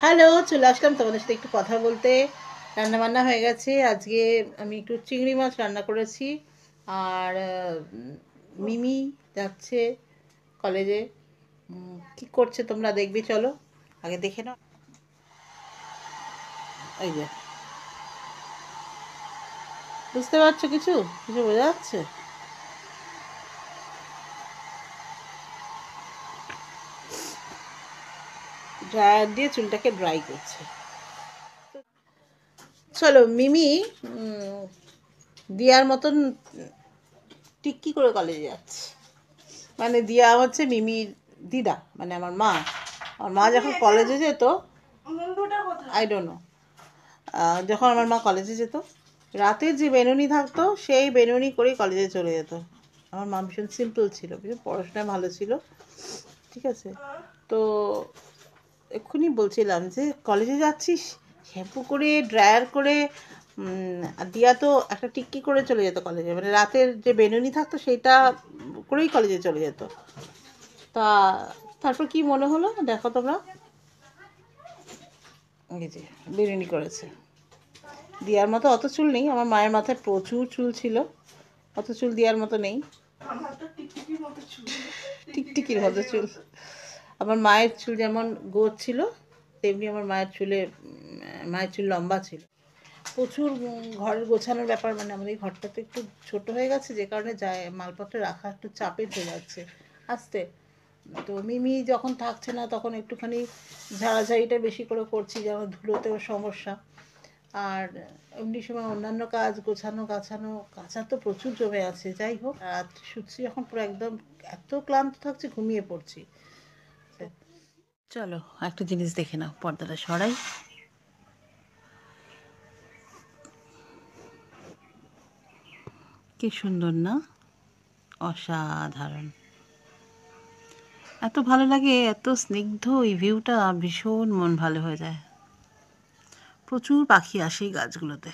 Hello, চলে আসলাম তোমাদের সাথে একটু কথা বলতে। রান্না বান্না হয়ে গেছে। আজকে আমি একটু চিংড়ি মাছ রান্না করেছি। আর মিমি যাচ্ছে কলেজে। কি করছে তোমরা দেখবি, চলো আগে দেখে নাও। এই যে, বুঝতে পারছো? কিছু কিছু বোঝা যাচ্ছে? ড্রায়ার দিয়ে চুলটাকে ড্রাই করছে। চলো মিমি দিয়ার মতন টিক্কি করে কলেজে যাচ্ছে। মানে দিয়া হচ্ছে মিমির দিদা, মানে আমার মা যখন কলেজে যেত, আই ডোন্ট নো, যখন আমার মা কলেজে যেত, রাতের যে বেনুনি থাকতো সেই বেনুনি করেই কলেজে চলে যেত। আমার মা ভীষণ সিম্পল ছিল, ভীষণ পড়াশোনায় ভালো ছিল, ঠিক আছে? তো এক্ষুনি বলছিলাম যে কলেজে যাচ্ছিস, শ্যাম্পু করে ড্রায়ার করে, আর দিয়া তো একটা টিক্কি করে চলে যেত কলেজে, মানে রাতের যে বেনুনি থাকতো সেইটা করেই কলেজে চলে যেত। তা তারপর কি মনে হলো দেখো তোমরা। এই যে বেনুনি করেছে। দিয়ার মতো অত চুল নেই, আমার মায়ের মাথায় প্রচুর চুল ছিল, অত চুল দিয়ার মতো নেই। টিকটিকির মতো চুল। আমার মায়ের চুল যেমন গোছ ছিল, তেমনি আমার মায়ের চুল লম্বা ছিল। প্রচুর ঘরের গোছানোর ব্যাপার, মানে আমাদের এই ঘরটা তো একটু ছোট হয়ে গেছে, যে কারণে যায় মালপত্র রাখা একটু চাপের হয়ে যাচ্ছে আস্তে। তো মিমি যখন থাকছে না তখন একটুখানি ঝাড়াঝাড়িটা বেশি করে করছি, যেমন ধুলোতেও সমস্যা। আর এমনি সময় অন্যান্য কাজ গোছানো গাছানো, কাঁচা তো প্রচুর জমে আছে। যাই হোক, রাত্রে শুচ্ছি যখন পুরো একদম এত ক্লান্ত থাকছি, ঘুমিয়ে পড়ছি। চলো একটা জিনিস দেখে নাও, পর্দাটা সরাই। কি সুন্দর না? অসাধারণ। এত ভালো লাগে, এত স্নিগ্ধ এই ভিউটা, ভীষণ মন ভালো হয়ে যায়। প্রচুর পাখি আসে এই গাছগুলোতে।